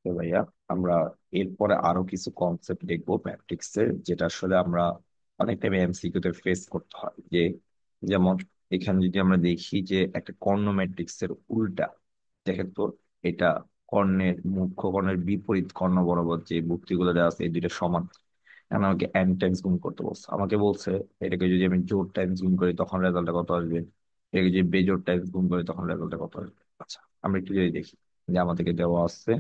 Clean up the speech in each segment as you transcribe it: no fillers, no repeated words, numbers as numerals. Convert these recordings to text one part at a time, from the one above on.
তো ভাইয়া, আমরা এরপরে আরো কিছু কনসেপ্ট দেখবো ম্যাট্রিক্স এর, যেটা আসলে আমরা অনেক টাইমে এমসিকিউ তে ফেস করতে হয়। যেমন এখানে যদি আমরা দেখি যে একটা কর্ণ ম্যাট্রিক্স এর উল্টা, দেখেন তো, এটা কর্ণের মুখ্য কর্ণের বিপরীত কর্ণ বরাবর যে ভুক্তিগুলো দেওয়া আছে এই দুইটা সমান। এখন আমাকে এন টাইমস গুণ করতে বলছে, আমাকে বলছে এটাকে যদি আমি জোড় টাইমস গুণ করি তখন রেজাল্টটা কত আসবে, এটাকে যদি বেজোড় টাইমস গুণ করি তখন রেজাল্টটা কত আসবে। আচ্ছা, আমরা একটু যদি দেখি যে আমাদেরকে দেওয়া আছে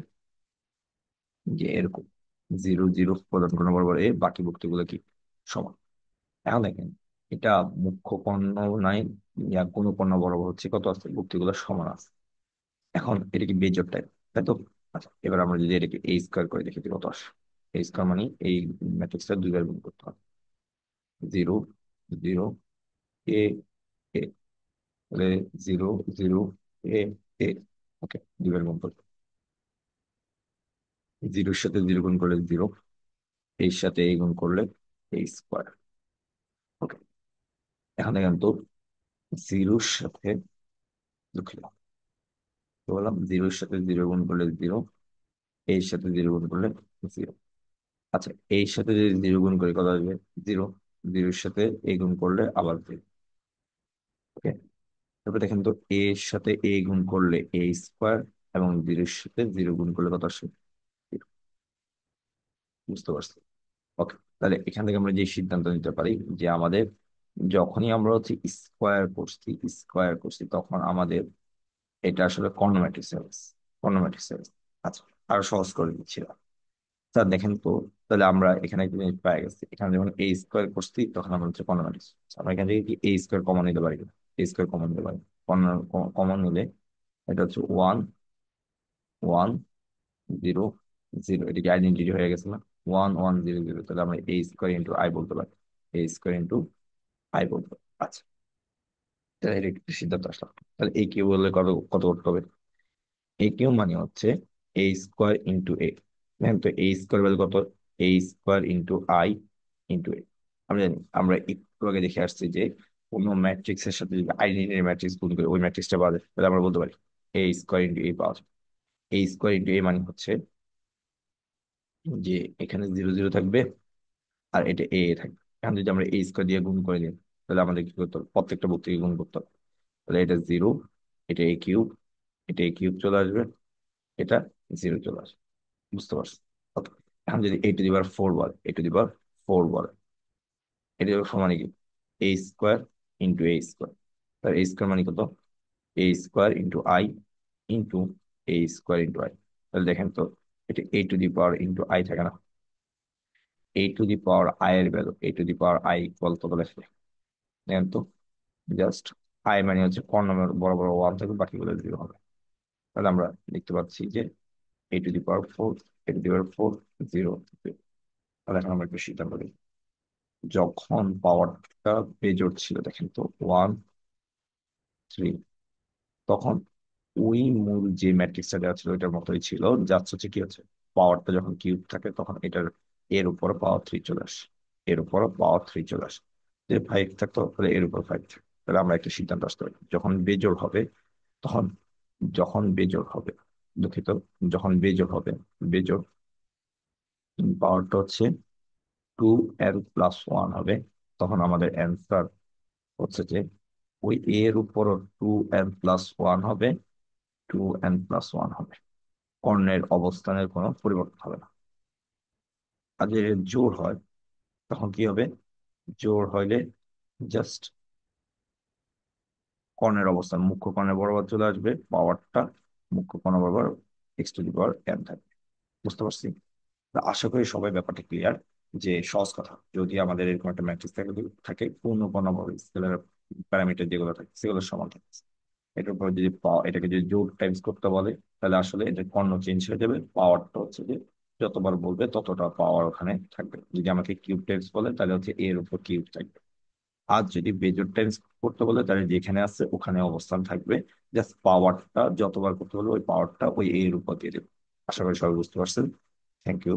যে এরকম 0 0 প্রদান করার বরাবর বাকি বক্তব্যগুলো কি সমান। এখন দেখেন, এটা মুখ্য কর্ণ নাই, কোনো কর্ণ বরাবর হচ্ছে কত আছে, বক্তব্যগুলো সমান আছে। এখন এটা কি বেজোড় টাইপ, তাই তো? আচ্ছা, এবার আমরা যদি এটাকে এ স্কোয়ার করে দেখি কত আসে। এ স্কোয়ার মানে এই ম্যাট্রিক্সটা দুইবার গুণ করতে হবে। 0 0 এ এ, তাহলে 0 0 এ এ। ওকে, দুইবার গুণ করতে, জিরোর সাথে জিরো গুণ করলে জিরো, এর সাথে এই গুণ করলে এই স্কোয়ার। ওকে, এখন দেখেন তো, জিরোর সাথে, দুঃখিত, তো বললাম জিরোর সাথে জিরো গুণ করলে জিরো, এর সাথে জিরো গুণ করলে জিরো। আচ্ছা, এর সাথে যদি জিরো গুণ করি কত আসবে, জিরো। জিরোর সাথে এ গুণ করলে আবার জিরো। ওকে, তারপর দেখেন তো, এর সাথে এ গুণ করলে এ স্কোয়ার, এবং জিরোর সাথে জিরো গুণ করলে কত আসবে, zero। বুঝতে পারছি? ওকে, তাহলে এখান থেকে আমরা যে সিদ্ধান্ত নিতে পারি যে আমাদের যখনই আমরা হচ্ছে স্কোয়ার করছি তখন আমাদের এটা আসলে কর্নোম্যাট্রিক সেলস, কর্নোম্যাট্রিক সেলস। আচ্ছা, আরো সহজ করে দিচ্ছিলাম। স্যার দেখেন তো, তাহলে আমরা এখানে একটা জিনিস পেয়ে গেছি, এখানে যখন এ স্কোয়ার করছি তখন আমরা হচ্ছে কর্নোম্যাট্রিক্স। আমরা এখান থেকে কি এ স্কোয়ার কমন নিতে পারি না? এ স্কোয়ার কমন নিতে পারি। কমন নিলে এটা হচ্ছে 1 1 0 0, এটা কি আইডেন্টিটি হয়ে গেছে না? 1 1 0 0, তাহলে আমরা এ স্কোয়ার ইন্টু আই বলতে পারি। এ স্কোয়ার ইন্টু আই বলতে পারি। আচ্ছা, তাহলে এটা একটা সিদ্ধান্ত আসলাম। তাহলে এই কিউ বললে কত কত করতে হবে? এ কিউ মানে হচ্ছে এ স্কোয়ার ইন্টু এ। দেখেন তো, এ স্কোয়ার বলে কত, A square into I into এ। আমরা জানি, আমরা একটু আগে দেখে আসছি যে কোনো ম্যাট্রিক্স এর সাথে যদি আইডেন্টিটি ম্যাট্রিক্স গুণ করি ওই ম্যাট্রিক্সটা পাওয়া যায়, তাহলে আমরা বলতে পারি এ স্কোয়ার ইন্টু এ পাওয়া যায়। এ স্কোয়ার ইন্টু এ মানে হচ্ছে যে এখানে 0 0 থাকবে আর এটা এ থাকবে। এখন যদি আমরা এ স্কোয়ার দিয়ে গুণ করে দিই তাহলে আমাদের কি করতে হবে, প্রত্যেকটা বক্তকে গুণ করতে হবে। তাহলে এটা জিরো, এটা এ কিউব, এটা এ কিউব চলে আসবে, এটা জিরো চলে আসবে। বুঝতে পারছি? ওকে, এখন যদি এ টু দি পাওয়ার 4 বলে, এ টু দি পাওয়ার 4 বলে, এটা সমান কি A square into A square. তার এ স্কোয়ার মানে কত, A square into I into A square into I. তাহলে দেখেন তো, এটা A to the power into I থাকে না? A to the power I এর value, A to the power I equal কত লেখে দেখেন তো, জাস্ট আই মানে হচ্ছে পূর্ণমান বড় বড় ওয়ান থাকবে, বাকিগুলো জিরো হবে। তাহলে আমরা দেখতে পাচ্ছি যে এ to the power 4, A to the পাওয়ার 4, 0। তাহলে এখন আমরা একটু সিদ্ধান্ত নিই, যখন পাওয়ারটা বেজোড় ছিল, দেখেন তো 1 3, তখন ওই মূল যে ম্যাট্রিক্সটা দেওয়া ছিল ওইটার মতোই ছিল। যাচ্ছে হচ্ছে কি হচ্ছে, পাওয়ারটা যখন কিউব থাকে তখন এটার এর উপর পাওয়ার 3 চলে আসে, এর উপর পাওয়ার 3 চলে আসে। যে 5 থাকতো তাহলে এর উপর 5 থাকে। তাহলে আমরা একটা সিদ্ধান্ত আসতে পারি, যখন বেজোড় হবে তখন, যখন বেজোড় হবে, দুঃখিত, যখন বেজোড় হবে, বেজোড় পাওয়ারটা হচ্ছে 2n+1 হবে, তখন আমাদের অ্যান্সার হচ্ছে যে ওই এর উপর 2n+1 হবে, 2n+1 হবে। কর্ণের অবস্থানের কোনো পরিবর্তন হবে না। আর যদি জোড় হয় তখন কি হবে, জোড় হইলে জাস্ট কর্ণের অবস্থান মুখ্য কর্ণের বরাবর চলে আসবে, পাওয়ারটা মুখ্য কর্ণ বরাবর x⁴n থাকবে। বুঝতে পারছি? তা আশা করি সবাই ব্যাপারটা ক্লিয়ার, যে সহজ কথা, যদি আমাদের এরকম একটা ম্যাট্রিক্স থাকে, থাকে পূর্ণ কর্ণবর্গ স্কেলার প্যারামিটার যেগুলো থাকে সেগুলো সমান থাকে, এটার উপর যদি এটাকে যদি জোড় টাইমস করতে বলে তাহলে আসলে এটা কর্ণ চেঞ্জ হয়ে যাবে, পাওয়ারটা হচ্ছে যে যতবার বলবে ততটা পাওয়ার ওখানে থাকবে। যদি আমাকে কিউব টাইমস বলে তাহলে হচ্ছে এর উপর কিউব থাকবে। আর যদি বেজোড় টাইমস করতে বলে তাহলে যেখানে আছে ওখানে অবস্থান থাকবে, জাস্ট পাওয়ারটা যতবার করতে বলবে ওই পাওয়ারটা ওই এর উপর দিয়ে দেবে। আশা করি সবাই বুঝতে পারছেন। Thank you.